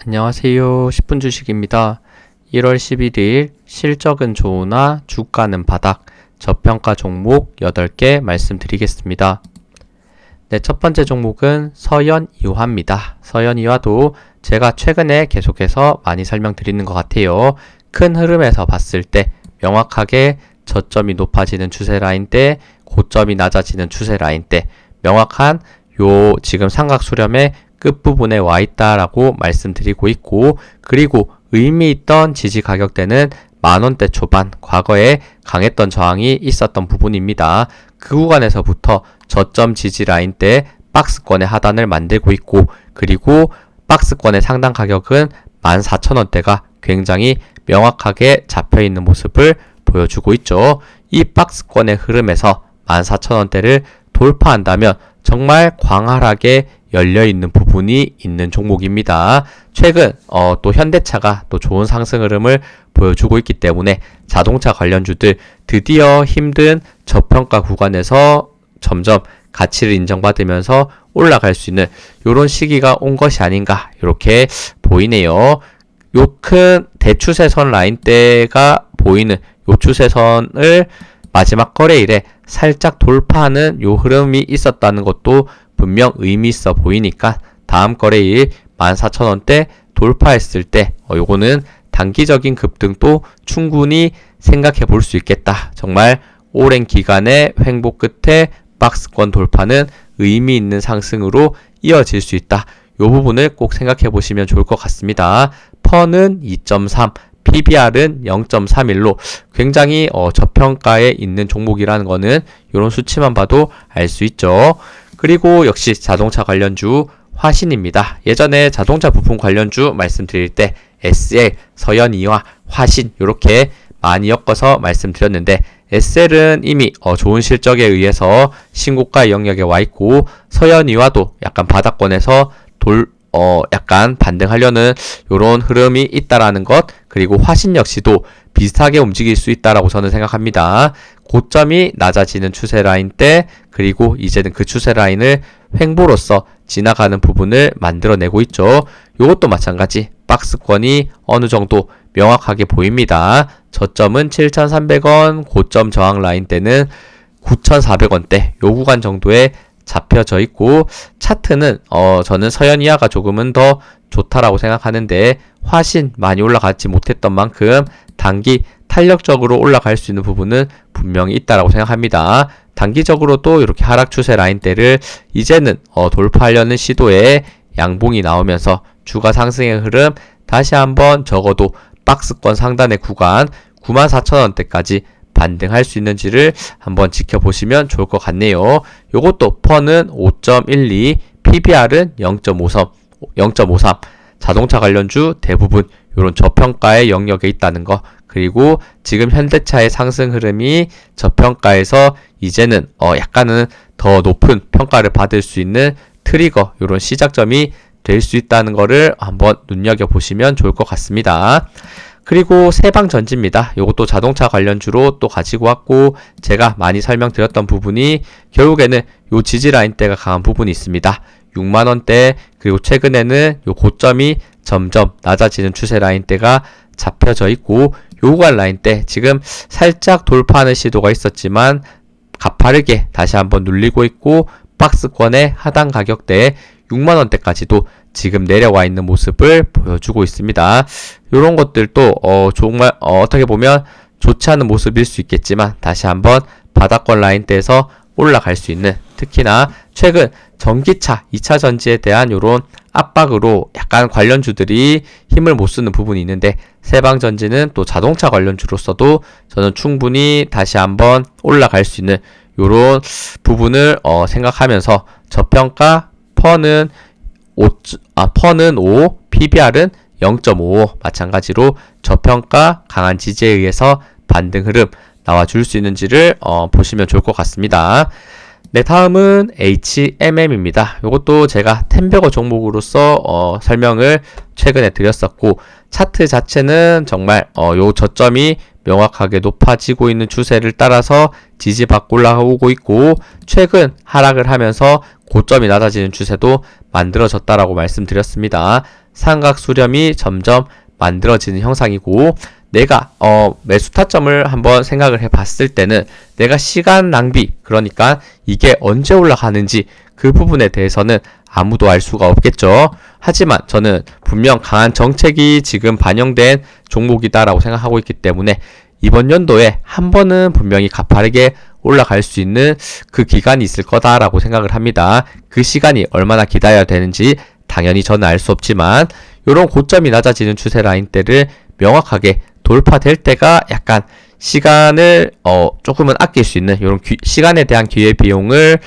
안녕하세요. 10분 주식입니다. 1월 11일 실적은 좋으나 주가는 바닥, 저평가 종목 8개 말씀드리겠습니다. 네, 첫 번째 종목은 서현이화입니다. 서현이화도 제가 최근에 계속해서 많이 설명드리는 것 같아요. 큰 흐름에서 봤을 때 명확하게 저점이 높아지는 추세 라인대, 고점이 낮아지는 추세 라인대, 명확한 요 지금 삼각수렴의 끝부분에 와 있다라고 말씀드리고 있고, 그리고 의미 있던 지지 가격대는 만원대 초반, 과거에 강했던 저항이 있었던 부분입니다. 그 구간에서부터 저점 지지 라인대 박스권의 하단을 만들고 있고, 그리고 박스권의 상단 가격은 14,000원대가 굉장히 명확하게 잡혀있는 모습을 보여주고 있죠. 이 박스권의 흐름에서 14,000원대를 돌파한다면 정말 광활하게 열려있는 부분이 있는 종목입니다. 최근 또 현대차가 또 좋은 상승 흐름을 보여주고 있기 때문에 자동차 관련주들 드디어 힘든 저평가 구간에서 점점 가치를 인정받으면서 올라갈 수 있는 이런 시기가 온 것이 아닌가 이렇게 보이네요. 요 큰 대추세선 라인대가 보이는 요 추세선을 마지막 거래일에 살짝 돌파하는 요 흐름이 있었다는 것도 분명 의미 있어 보이니까 다음 거래일 14,000원대 돌파했을 때 요거는 단기적인 급등도 충분히 생각해 볼 수 있겠다. 정말 오랜 기간의 횡보 끝에 박스권 돌파는 의미 있는 상승으로 이어질 수 있다. 요 부분을 꼭 생각해 보시면 좋을 것 같습니다. 펀은 2.3, PBR은 0.31로 굉장히 저평가에 있는 종목이라는 거는 이런 수치만 봐도 알 수 있죠. 그리고 역시 자동차 관련주 화신입니다. 예전에 자동차 부품 관련주 말씀드릴 때 SL, 서현이화, 화신 이렇게 많이 엮어서 말씀드렸는데, SL은 이미 좋은 실적에 의해서 신고가 영역에 와 있고, 서현이화도 약간 바닥권에서 약간 반등하려는 이런 흐름이 있다라는 것, 그리고 화신 역시도 비슷하게 움직일 수 있다라고 저는 생각합니다. 고점이 낮아지는 추세 라인 때, 그리고 이제는 그 추세 라인을 횡보로서 지나가는 부분을 만들어내고 있죠. 이것도 마찬가지 박스권이 어느 정도 명확하게 보입니다. 저점은 7,300원, 고점 저항 라인 때는 9,400원대 요 구간 정도에 잡혀져 있고, 차트는 저는 서현이화가 조금은 더 좋다라고 생각하는데, 화신 많이 올라가지 못했던 만큼 단기 탄력적으로 올라갈 수 있는 부분은 분명히 있다라고 생각합니다. 단기적으로도 이렇게 하락 추세 라인대를 이제는 돌파하려는 시도에 양봉이 나오면서 주가 상승의 흐름 다시 한번 적어도 박스권 상단의 구간 94,000원대까지 반등할 수 있는지를 한번 지켜보시면 좋을 것 같네요. 요것도 펀은 5.12, PBR은 0.53, 자동차 관련주 대부분 이런 저평가의 영역에 있다는 거, 그리고 지금 현대차의 상승 흐름이 저평가에서 이제는 약간은 더 높은 평가를 받을 수 있는 트리거, 이런 시작점이 될 수 있다는 거를 한번 눈여겨보시면 좋을 것 같습니다. 그리고 세방전지입니다. 이것도 자동차 관련주로 또 가지고 왔고, 제가 많이 설명드렸던 부분이 결국에는 요 지지 라인대가 강한 부분이 있습니다. 6만원대, 그리고 최근에는 요 고점이 점점 낮아지는 추세 라인대가 잡혀져 있고, 요 구간 라인대 지금 살짝 돌파하는 시도가 있었지만 가파르게 다시 한번 눌리고 있고, 박스권의 하단 가격대 6만원대까지도 지금 내려와 있는 모습을 보여주고 있습니다. 이런 것들도 정말 어떻게 보면 좋지 않은 모습일 수 있겠지만 다시 한번 바닥권 라인대에서 올라갈 수 있는, 특히나 최근 전기차 2차 전지에 대한 이런 압박으로 약간 관련주들이 힘을 못 쓰는 부분이 있는데, 세방전지는 또 자동차 관련주로서도 저는 충분히 다시 한번 올라갈 수 있는 이런 부분을 생각하면서 저평가 펀은 5, PBR은 0.55 마찬가지로 저평가 강한 지지에 의해서 반등 흐름 나와줄 수 있는지를 보시면 좋을 것 같습니다. 네, 다음은 HMM입니다. 이것도 제가 템베거 종목으로서 설명을 최근에 드렸었고, 차트 자체는 정말 요 저점이 명확하게 높아지고 있는 추세를 따라서 지지받고 올라오고 있고, 최근 하락을 하면서 고점이 낮아지는 추세도 만들어졌다라고 말씀드렸습니다. 삼각 수렴이 점점 만들어지는 형상이고, 내가 매수 타점을 한번 생각을 해봤을 때는 내가 시간 낭비, 그러니까 이게 언제 올라가는지 그 부분에 대해서는 아무도 알 수가 없겠죠. 하지만 저는 분명 강한 정책이 지금 반영된 종목이다라고 생각하고 있기 때문에 이번 연도에 한 번은 분명히 가파르게 올라갈 수 있는 그 기간이 있을 거다라고 생각을 합니다. 그 시간이 얼마나 기다려야 되는지 당연히 저는 알 수 없지만, 이런 고점이 낮아지는 추세 라인대를 명확하게 돌파될 때가 약간 시간을 조금은 아낄 수 있는, 이런 시간에 대한 기회비용을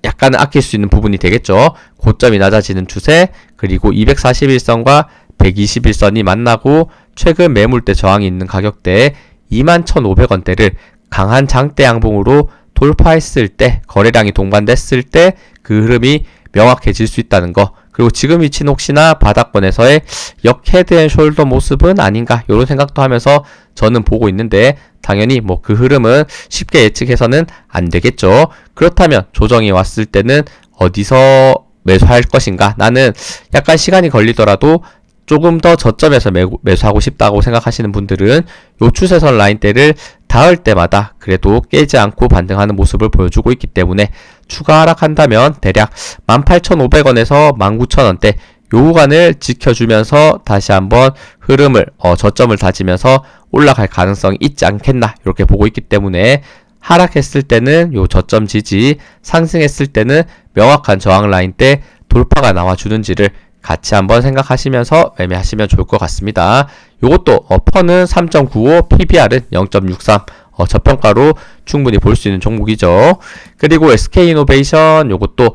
약간은 아낄 수 있는 부분이 되겠죠. 고점이 낮아지는 추세, 그리고 241선과 121선이 만나고 최근 매물대 저항이 있는 가격대 21,500원대를 강한 장대 양봉으로 돌파했을 때, 거래량이 동반됐을 때 그 흐름이 명확해질 수 있다는 거, 그리고 지금 위치는 혹시나 바닥권에서의 역 헤드앤숄더 모습은 아닌가, 이런 생각도 하면서 저는 보고 있는데, 당연히 뭐 그 흐름은 쉽게 예측해서는 안 되겠죠. 그렇다면 조정이 왔을 때는 어디서 매수할 것인가? 나는 약간 시간이 걸리더라도 조금 더 저점에서 매수하고 싶다고 생각하시는 분들은 요 추세선 라인대를 닿을 때마다 그래도 깨지 않고 반등하는 모습을 보여주고 있기 때문에, 추가 하락한다면 대략 18,500원에서 19,000원대 요 구간을 지켜주면서 다시 한번 흐름을 저점을 다지면서 올라갈 가능성이 있지 않겠나, 이렇게 보고 있기 때문에 하락했을 때는 요 저점 지지, 상승했을 때는 명확한 저항 라인대 돌파가 나와주는지를 같이 한번 생각하시면서 매매하시면 좋을 것 같습니다. 요것도 퍼는 3.95, PBR은 0.63, 저평가로 충분히 볼 수 있는 종목이죠. 그리고 SK이노베이션, 요것도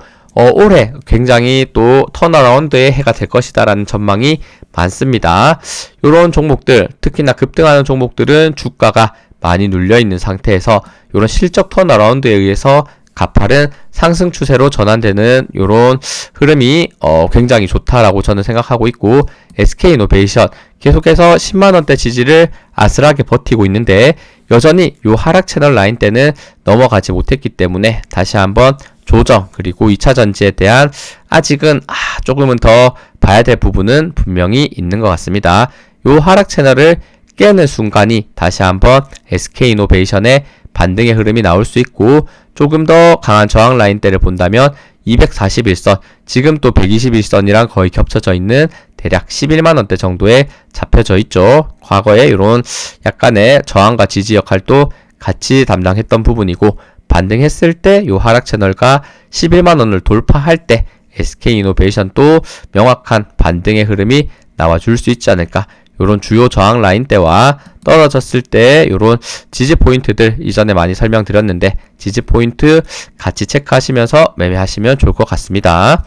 올해 굉장히 또 턴어라운드의 해가 될 것이다라는 전망이 많습니다. 요런 종목들, 특히나 급등하는 종목들은 주가가 많이 눌려있는 상태에서 요런 실적 턴어라운드에 의해서 가파른 상승 추세로 전환되는 요런 흐름이 굉장히 좋다라고 저는 생각하고 있고, SK이노베이션 계속해서 10만원대 지지를 아슬하게 버티고 있는데 여전히 요 하락 채널 라인대는 넘어가지 못했기 때문에 다시 한번 조정, 그리고 2차 전지에 대한 아직은 조금은 더 봐야 될 부분은 분명히 있는 것 같습니다. 요 하락 채널을 깨는 순간이 다시 한번 SK이노베이션의 반등의 흐름이 나올 수 있고, 조금 더 강한 저항 라인대를 본다면 241선, 지금 또 121선이랑 거의 겹쳐져 있는 대략 11만원대 정도에 잡혀져 있죠. 과거에 이런 약간의 저항과 지지 역할도 같이 담당했던 부분이고, 반등했을 때 요 하락 채널과 11만원을 돌파할 때 SK이노베이션도 명확한 반등의 흐름이 나와줄 수 있지 않을까. 요런 주요 저항 라인대와 떨어졌을 때 요런 지지 포인트들 이전에 많이 설명드렸는데, 지지 포인트 같이 체크하시면서 매매하시면 좋을 것 같습니다.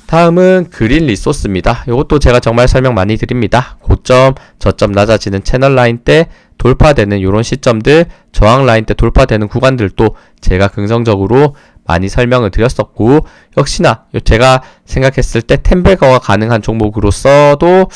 다음은 그린 리소스입니다. 요것도 제가 정말 설명 많이 드립니다. 고점, 저점 낮아지는 채널 라인대 돌파되는 요런 시점들, 저항 라인대 돌파되는 구간들도 제가 긍정적으로 많이 설명을 드렸었고, 역시나 제가 생각했을 때 텐베거가 가능한 종목으로서도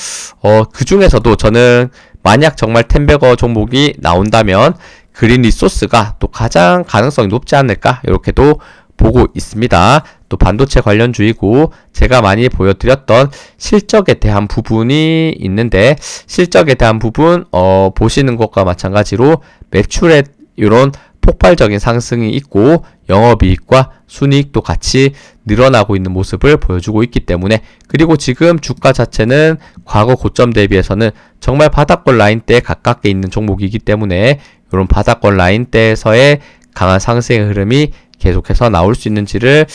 그 중에서도 저는 만약 정말 텐베거 종목이 나온다면 그린 리소스가 또 가장 가능성이 높지 않을까, 이렇게도 보고 있습니다. 또 반도체 관련주이고, 제가 많이 보여드렸던 실적에 대한 부분이 있는데, 실적에 대한 부분 보시는 것과 마찬가지로 매출에 이런 폭발적인 상승이 있고 영업이익과 순이익도 같이 늘어나고 있는 모습을 보여주고 있기 때문에, 그리고 지금 주가 자체는 과거 고점 대비해서는 정말 바닥권 라인대에 가깝게 있는 종목이기 때문에 이런 바닥권 라인대에서의 강한 상승의 흐름이 계속해서 나올 수 있는지를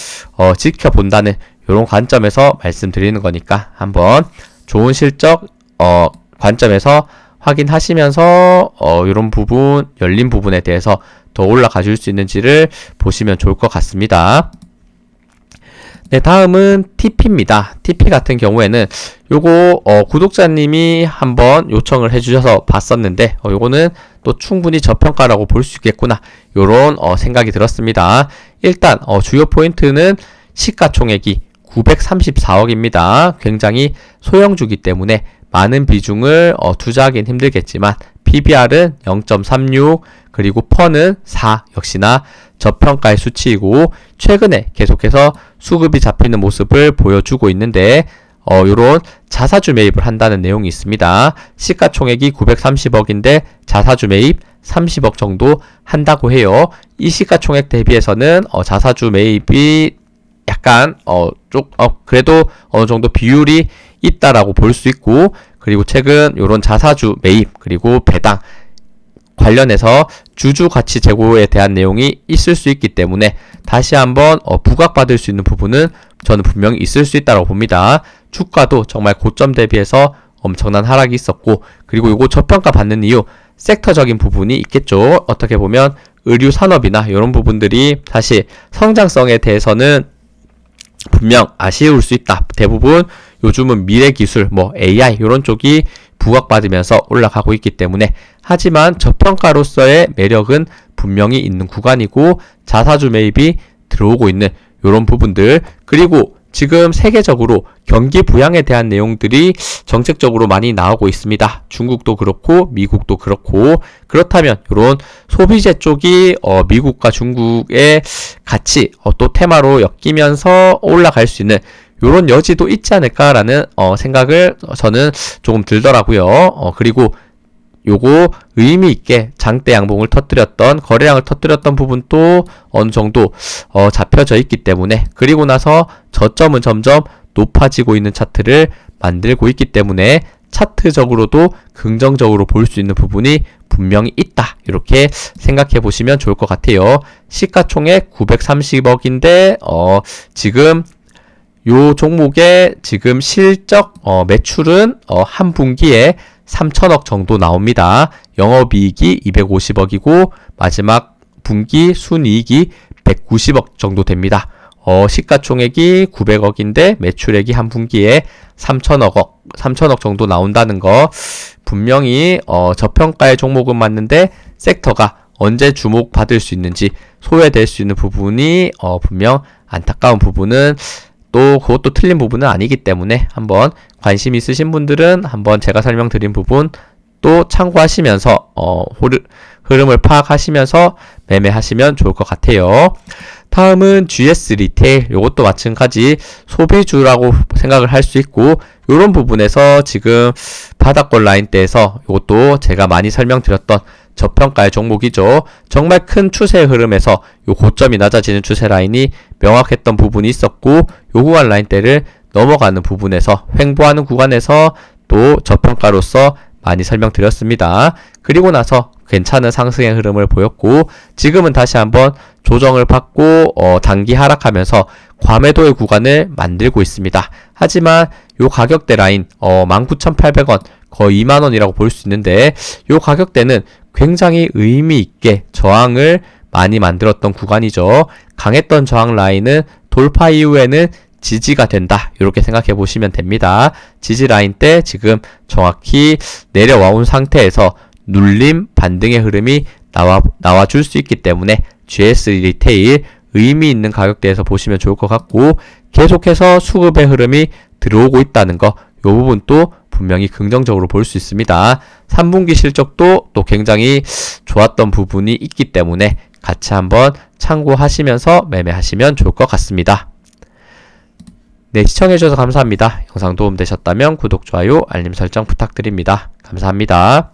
지켜본다는 이런 관점에서 말씀드리는 거니까, 한번 좋은 실적 관점에서 확인하시면서 이런 부분, 열린 부분에 대해서 더 올라가 줄 수 있는지를 보시면 좋을 것 같습니다. 네, 다음은 TP입니다. TP 같은 경우에는 요거 구독자님이 한번 요청을 해주셔서 봤었는데, 요거는 또 충분히 저평가라고 볼 수 있겠구나, 요런 생각이 들었습니다. 일단 주요 포인트는 시가총액이 934억입니다. 굉장히 소형주기 때문에 많은 비중을 투자하기는 힘들겠지만 PBR은 0.36, 그리고 펀은 4, 역시나 저평가의 수치이고, 최근에 계속해서 수급이 잡히는 모습을 보여주고 있는데, 요런 자사주 매입을 한다는 내용이 있습니다. 시가총액이 930억인데 자사주 매입 30억 정도 한다고 해요. 이 시가총액 대비해서는 자사주 매입이 약간 그래도 어느 정도 비율이 있다라고 볼 수 있고, 그리고 최근 요런 자사주 매입 그리고 배당 관련해서 주주 가치 제고에 대한 내용이 있을 수 있기 때문에 다시 한번 부각받을 수 있는 부분은 저는 분명히 있을 수 있다고 봅니다. 주가도 정말 고점 대비해서 엄청난 하락이 있었고, 그리고 요거 저평가 받는 이유 섹터적인 부분이 있겠죠. 어떻게 보면 의류 산업이나 이런 부분들이 사실 성장성에 대해서는 분명 아쉬울 수 있다. 대부분 요즘은 미래 기술, AI 이런 쪽이 부각받으면서 올라가고 있기 때문에, 하지만 저평가로서의 매력은 분명히 있는 구간이고, 자사주 매입이 들어오고 있는 이런 부분들, 그리고 지금 세계적으로 경기 부양에 대한 내용들이 정책적으로 많이 나오고 있습니다. 중국도 그렇고 미국도 그렇고, 그렇다면 이런 소비재 쪽이 미국과 중국의 같이 또 테마로 엮이면서 올라갈 수 있는 이런 여지도 있지 않을까라는 생각을 저는 조금 들더라고요. 그리고 요거 의미 있게 장대 양봉을 터뜨렸던, 거래량을 터뜨렸던 부분도 어느 정도 잡혀져 있기 때문에, 그리고 나서 저점은 점점 높아지고 있는 차트를 만들고 있기 때문에 차트적으로도 긍정적으로 볼 수 있는 부분이 분명히 있다. 이렇게 생각해 보시면 좋을 것 같아요. 시가총액 930억인데 지금 요 종목의 지금 실적 매출은 한 분기에 3천억 정도 나옵니다. 영업이익이 250억이고 마지막 분기 순이익이 190억 정도 됩니다. 시가총액이 900억인데 매출액이 한 분기에 3천억 정도 나온다는 거, 분명히 저평가의 종목은 맞는데 섹터가 언제 주목받을 수 있는지 소외될 수 있는 부분이 분명 안타까운 부분은, 또 그것도 틀린 부분은 아니기 때문에 한번 관심 있으신 분들은 한번 제가 설명드린 부분 또 참고하시면서 흐름을 파악하시면서 매매하시면 좋을 것 같아요. 다음은 GS 리테일, 이것도 마찬가지 소비주라고 생각을 할 수 있고, 이런 부분에서 지금 바닥권 라인대에서 이것도 제가 많이 설명드렸던 저평가의 종목이죠. 정말 큰 추세의 흐름에서 요 고점이 낮아지는 추세 라인이 명확했던 부분이 있었고, 요 구간 라인대를 넘어가는 부분에서 횡보하는 구간에서 또 저평가로서 많이 설명드렸습니다. 그리고 나서 괜찮은 상승의 흐름을 보였고, 지금은 다시 한번 조정을 받고 단기 하락하면서 과매도의 구간을 만들고 있습니다. 하지만 요 가격대 라인 19,800원 거의 2만원이라고 볼 수 있는데, 요 가격대는 굉장히 의미 있게 저항을 많이 만들었던 구간이죠. 강했던 저항 라인은 돌파 이후에는 지지가 된다, 이렇게 생각해 보시면 됩니다. 지지 라인 때 지금 정확히 내려와 온 상태에서 눌림 반등의 흐름이 나와줄 수 있기 때문에 GS 리테일 의미 있는 가격대에서 보시면 좋을 것 같고, 계속해서 수급의 흐름이 들어오고 있다는 거, 이 부분도 분명히 긍정적으로 볼 수 있습니다. 3분기 실적도 또 굉장히 좋았던 부분이 있기 때문에 같이 한번 참고하시면서 매매하시면 좋을 것 같습니다. 네, 시청해주셔서 감사합니다. 영상 도움되셨다면 구독, 좋아요, 알림 설정 부탁드립니다. 감사합니다.